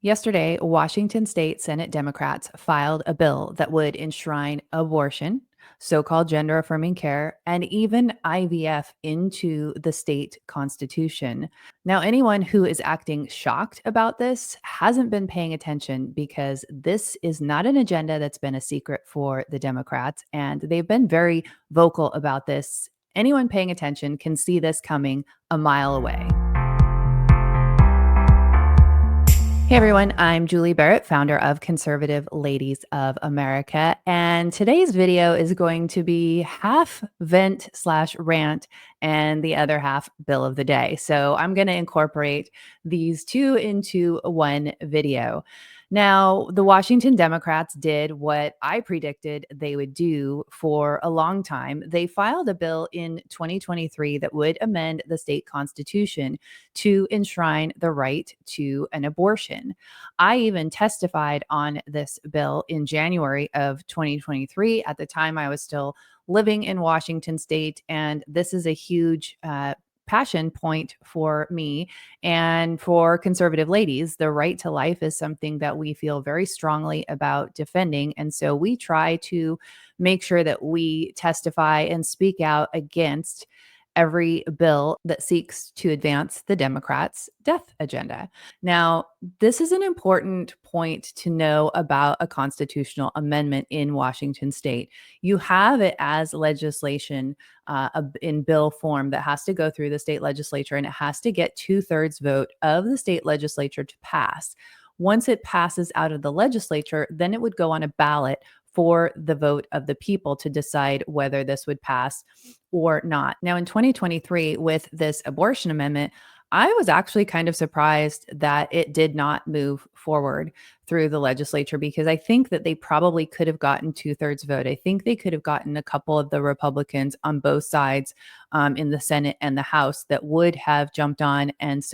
Yesterday, Washington State Senate Democrats filed a bill that would enshrine abortion, so called gender affirming care, and even IVF into the state constitution. Now, anyone who is acting shocked about this hasn't been paying attention because this is not an agenda that's been a secret for the Democrats, and they've been very vocal about this. Anyone paying attention can see this coming a mile away. Hey everyone, I'm Julie Barrett, founder of Conservative Ladies of America. And today's video is going to be half vent slash rant and the other half bill of the day. So I'm going to incorporate these two into one video. Now, the Washington Democrats did what I predicted they would do for a long time. They filed a bill in 2023 that would amend the state constitution to enshrine the right to an abortion. I even testified on this bill in January of 2023. At the time, I was still living in Washington state, and this is a huge passion point for me and for conservative ladies. The right to life is something that we feel very strongly about defending. And so we try to make sure that we testify and speak out against every bill that seeks to advance the Democrats' death agenda. Now, this is an important point to know about a constitutional amendment in Washington state. You have it as legislation in bill form that has to go through the state legislature, and it has to get 2/3 vote of the state legislature to pass. Once it passes out of the legislature, then it would go on a ballot for the vote of the people to decide whether this would pass or not. Now, in 2023, with this abortion amendment, I was actually kind of surprised that it did not move forward through the legislature because I think that they probably could have gotten 2/3 vote. I think they could have gotten a couple of the Republicans on both sides in the Senate and the House that would have jumped on and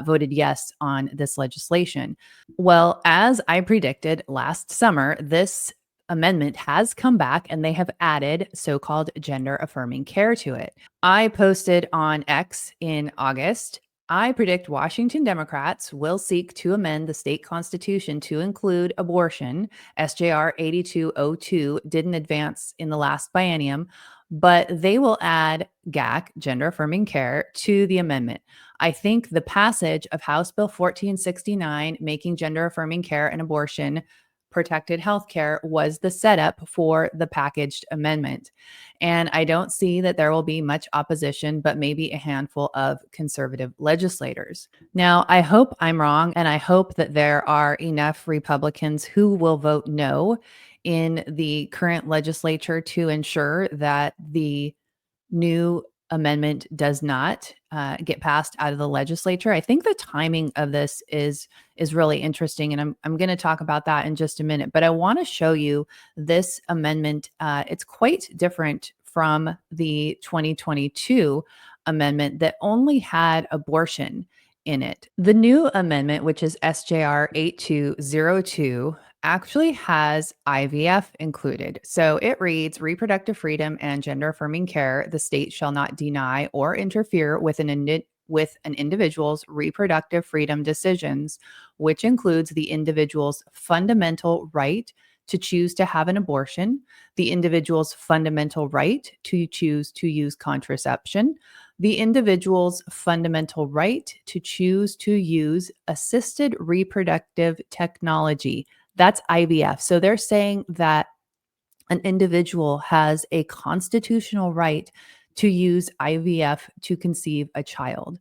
voted yes on this legislation. Well, as I predicted last summer, this amendment has come back and they have added so-called gender affirming care to it. I posted on X in August. I predict Washington Democrats will seek to amend the state constitution to include abortion. SJR 8202 didn't advance in the last biennium, but they will add GAC, gender affirming care, to the amendment. I think the passage of House Bill 1469, making gender affirming care and abortion protected healthcare, was the setup for the packaged amendment. And I don't see that there will be much opposition, but maybe a handful of conservative legislators. Now, I hope I'm wrong, and I hope that there are enough Republicans who will vote no in the current legislature to ensure that the new amendment does not get passed out of the legislature. I think the timing of this is really interesting, and I'm going to talk about that in just a minute. But I want to show you this amendment. It's quite different from the 2022 amendment that only had abortion in it. The new amendment, which is SJR 8202, actually has IVF included. So it reads: reproductive freedom and gender affirming care. The state shall not deny or interfere with an individual's reproductive freedom decisions, which includes the individual's fundamental right to choose to have an abortion, the individual's fundamental right to choose to use contraception, the individual's fundamental right to choose to use assisted reproductive technology. That's IVF. So they're saying that an individual has a constitutional right to use IVF to conceive a child,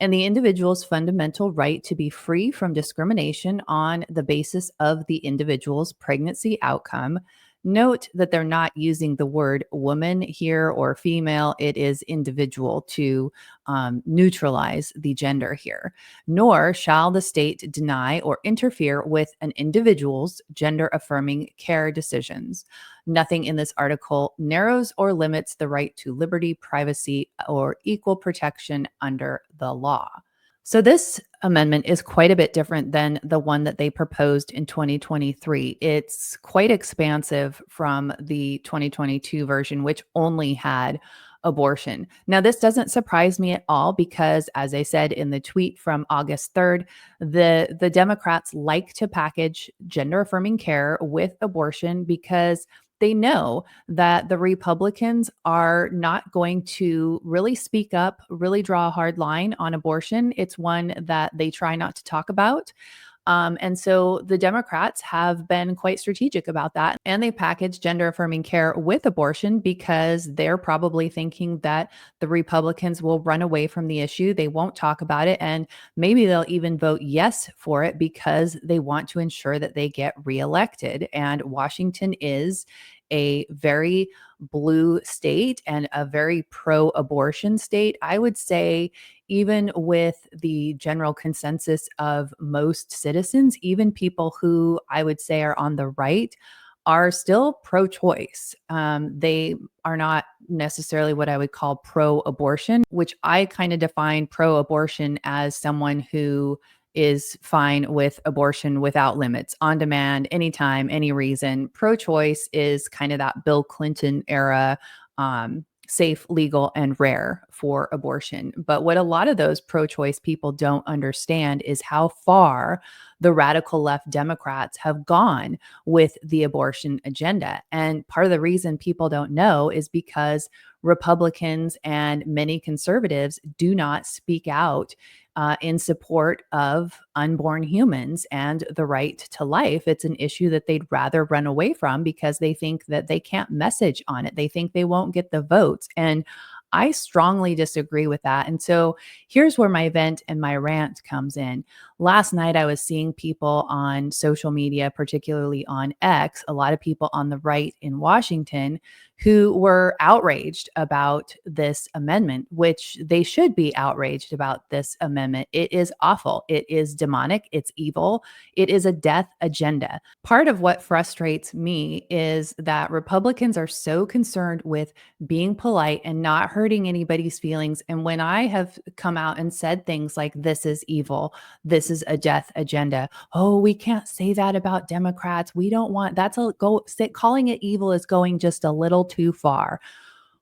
and the individual's fundamental right to be free from discrimination on the basis of the individual's pregnancy outcome. Note that they're not using the word woman here or female. It is individual to neutralize the gender here. Nor shall the state deny or interfere with an individual's gender affirming care decisions. Nothing in this article narrows or limits the right to liberty, privacy, or equal protection under the law. So this amendment is quite a bit different than the one that they proposed in 2023. It's quite expansive from the 2022 version, which only had abortion. Now, this doesn't surprise me at all because, as I said in the tweet from August 3rd, the Democrats like to package gender affirming care with abortion because they know that the Republicans are not going to really speak up, really draw a hard line on abortion. It's one that they try not to talk about. And so the Democrats have been quite strategic about that. And they package gender affirming care with abortion because they're probably thinking that the Republicans will run away from the issue. They won't talk about it. And maybe they'll even vote yes for it because they want to ensure that they get reelected. And Washington is a very blue state and a very pro abortion state. I would say even with the general consensus of most citizens, even people who I would say are on the right, are still pro choice. They are not necessarily what I would call pro abortion, which I kind of define pro abortion as someone who is fine with abortion without limits, on demand, anytime, any reason. Pro choice is kind of that Bill Clinton era. Safe, legal, and rare for abortion. But what a lot of those pro choice people don't understand is how far the radical left Democrats have gone with the abortion agenda. And part of the reason people don't know is because Republicans and many conservatives do not speak out in support of unborn humans and the right to life. It's an issue that they'd rather run away from because they think that they can't message on it. They think they won't get the votes. And I strongly disagree with that. And so here's where my vent and my rant comes in. Last night, I was seeing people on social media, particularly on X, a lot of people on the right in Washington who were outraged about this amendment, which they should be outraged about this amendment. It is awful. It is demonic. It's evil. It is a death agenda. Part of what frustrates me is that Republicans are so concerned with being polite and not hurting anybody's feelings. And when I have come out and said things like, this is evil, this is a death agenda. Oh, we can't say that about Democrats. We don't want that's a go calling it evil is going just a little too far.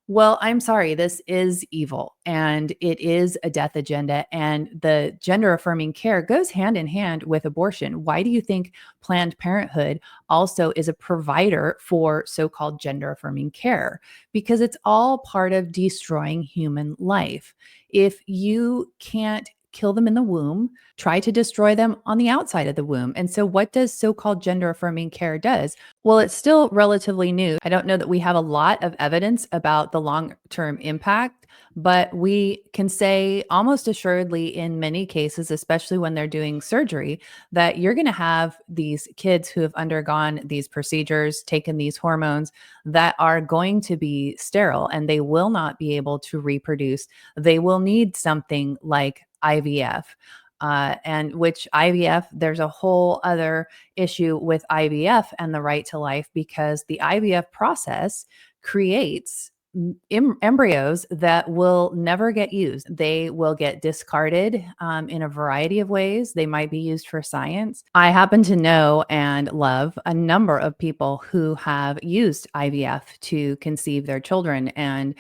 Well, I'm sorry, this is evil and it is a death agenda. And the gender affirming care goes hand in hand with abortion. Why do you think Planned Parenthood also is a provider for so called gender affirming care? Because it's all part of destroying human life. If you can't kill them in the womb, try to destroy them on the outside of the womb. And so what does so-called gender affirming care does? Well, it's still relatively new. I don't know that we have a lot of evidence about the long-term impact, but we can say almost assuredly in many cases, especially when they're doing surgery, that you're going to have these kids who have undergone these procedures, taken these hormones that are going to be sterile and they will not be able to reproduce. They will need something like IVF. And which IVF, there's a whole other issue with IVF and the right to life because the IVF process creates embryos that will never get used. They will get discarded in a variety of ways. They might be used for science. I happen to know and love a number of people who have used IVF to conceive their children. And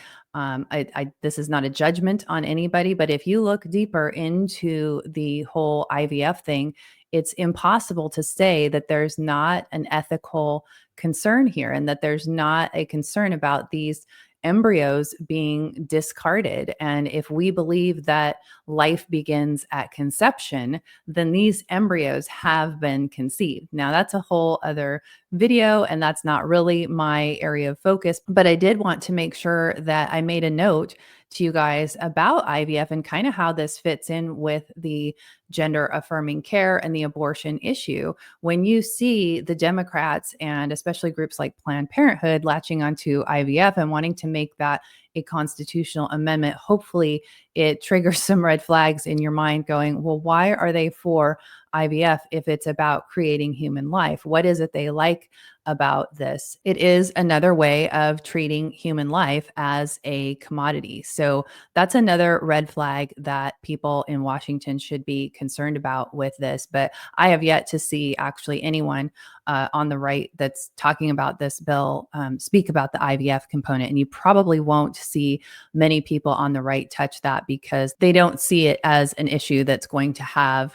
this is not a judgment on anybody, but if you look deeper into the whole IVF thing, it's impossible to say that there's not an ethical concern here and that there's not a concern about these embryos being discarded. And if we believe that life begins at conception, then these embryos have been conceived. Now, that's a whole other video, and that's not really my area of focus. But I did want to make sure that I made a note to you guys about IVF and kind of how this fits in with the gender affirming care and the abortion issue. When you see the Democrats and especially groups like Planned Parenthood latching onto IVF and wanting to make that a constitutional amendment, hopefully it triggers some red flags in your mind going, well, why are they for IVF if it's about creating human life? What is it they like about this? It is another way of treating human life as a commodity. So that's another red flag that people in Washington should be concerned about with this. But I have yet to see actually anyone on the right that's talking about this bill speak about the IVF component. And you probably won't see many people on the right touch that because they don't see it as an issue that's going to have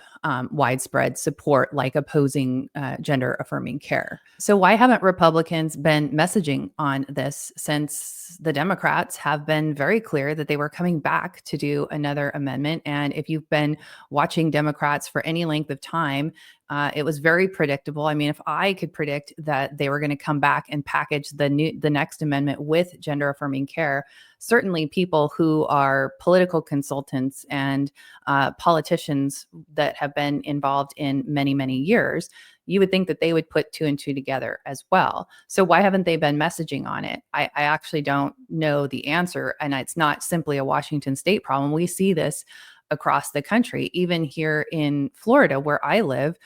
widespread support, like opposing gender affirming care. So, why haven't Republicans been messaging on this since the Democrats have been very clear that they were coming back to do another amendment? And if you've been watching Democrats for any length of time, it was very predictable. I mean, if I could predict that they were going to come back and package the next amendment with gender affirming care, certainly people who are political consultants and politicians that have been involved in many years, you would think that they would put two and two together as well. So why haven't they been messaging on it? I actually don't know the answer, and it's not simply a Washington state problem. We see this across the country, even here in Florida, where I live.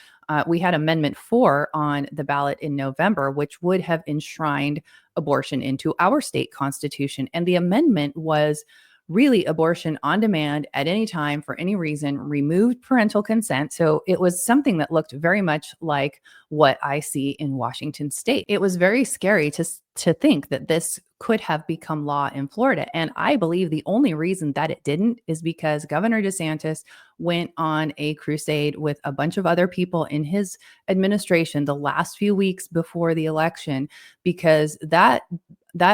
We had Amendment 4 on the ballot in November, which would have enshrined abortion into our state constitution. And the amendment was really abortion on demand at any time for any reason, removed parental consent. So it was something that looked very much like what I see in Washington state. It was very scary to think that this could have become law in Florida. And I believe the only reason that it didn't is because Governor DeSantis went on a crusade with a bunch of other people in his administration the last few weeks before the election, because that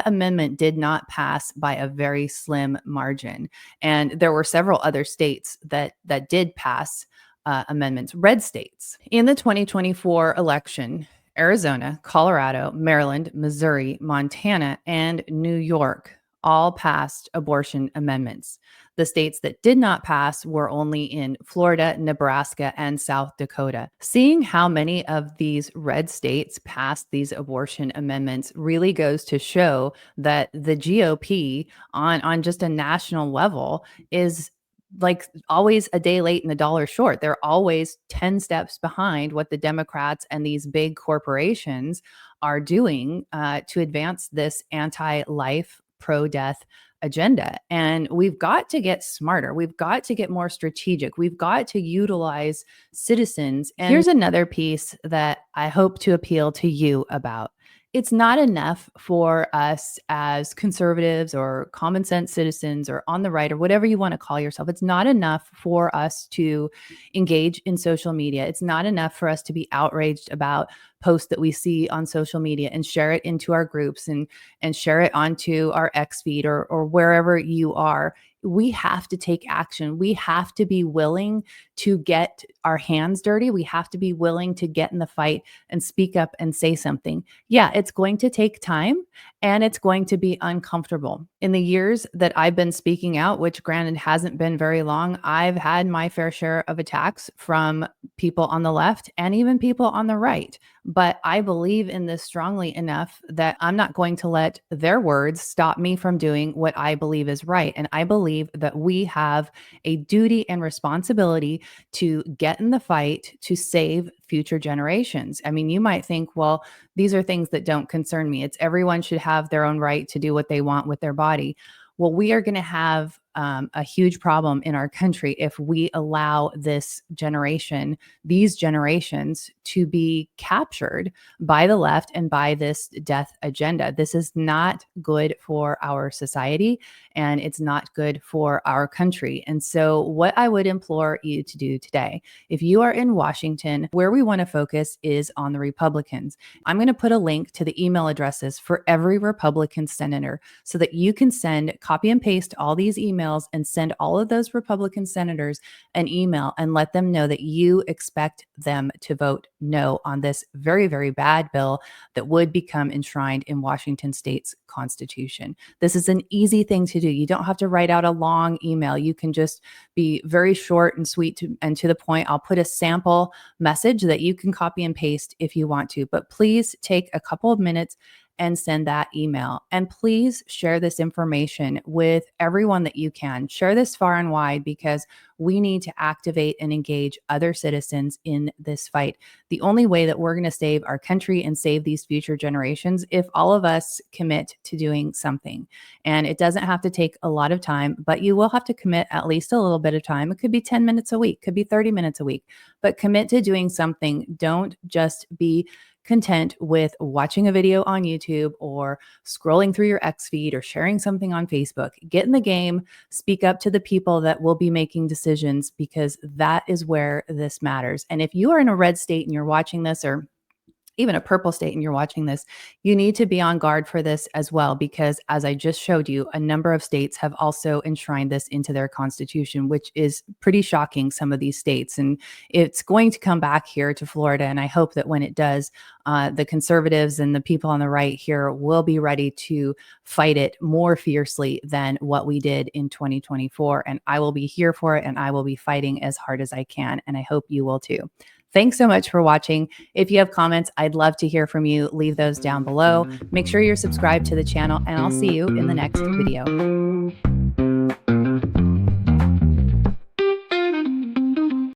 amendment did not pass by a very slim margin. And there were several other states that did pass amendments, red states. In the 2024 election, Arizona, Colorado, Maryland, Missouri, Montana, and New York all passed abortion amendments. The states that did not pass were only in Florida, Nebraska, and South Dakota. Seeing how many of these red states passed these abortion amendments really goes to show that the GOP on just a national level is like always a day late and a dollar short. They're always 10 steps behind what the Democrats and these big corporations are doing to advance this anti-life, pro-death agenda. And we've got to get smarter. We've got to get more strategic. We've got to utilize citizens. And here's another piece that I hope to appeal to you about. It's not enough for us as conservatives or common sense citizens or on the right or whatever you want to call yourself. It's not enough for us to engage in social media. It's not enough for us to be outraged about posts that we see on social media and share it into our groups and share it onto our X feed or wherever you are. We have to take action. We have to be willing to get our hands dirty. We have to be willing to get in the fight and speak up and say something. Yeah, it's going to take time and it's going to be uncomfortable. In the years that I've been speaking out, which granted hasn't been very long, I've had my fair share of attacks from people on the left and even people on the right. But I believe in this strongly enough that I'm not going to let their words stop me from doing what I believe is right. And I believe that we have a duty and responsibility to get in the fight to save future generations. I mean, you might think, well, these are things that don't concern me. It's everyone should have their own right to do what they want with their body. Well, we are going to have a huge problem in our country if we allow this generation, these generations, to be captured by the left and by this death agenda. This is not good for our society and it's not good for our country. And so, what I would implore you to do today, if you are in Washington, where we want to focus is on the Republicans. I'm going to put a link to the email addresses for every Republican senator so that you can send, copy and paste all these emails and send all of those Republican senators an email and let them know that you expect them to vote no on this very, very bad bill that would become enshrined in Washington state's constitution. This is an easy thing to do. You don't have to write out a long email. You can just be very short and sweet and to the point. I'll put a sample message that you can copy and paste if you want to, but please take a couple of minutes and send that email. And please share this information with everyone that you can. Share this far and wide because we need to activate and engage other citizens in this fight. The only way that we're going to save our country and save these future generations if all of us commit to doing something. And it doesn't have to take a lot of time, but you will have to commit at least a little bit of time. It could be 10 minutes a week, could be 30 minutes a week, but commit to doing something. Don't just be content with watching a video on YouTube or scrolling through your X feed or sharing something on Facebook. Get in the game, speak up to the people that will be making decisions, because that is where this matters. And if you are in a red state and you're watching this, or even a purple state and you're watching this, you need to be on guard for this as well, because as I just showed you, a number of states have also enshrined this into their constitution, which is pretty shocking, some of these states. And it's going to come back here to Florida. And I hope that when it does, the conservatives and the people on the right here will be ready to fight it more fiercely than what we did in 2024. And I will be here for it, and I will be fighting as hard as I can. And I hope you will too. Thanks so much for watching. If you have comments, I'd love to hear from you. Leave those down below. Make sure you're subscribed to the channel, and I'll see you in the next video.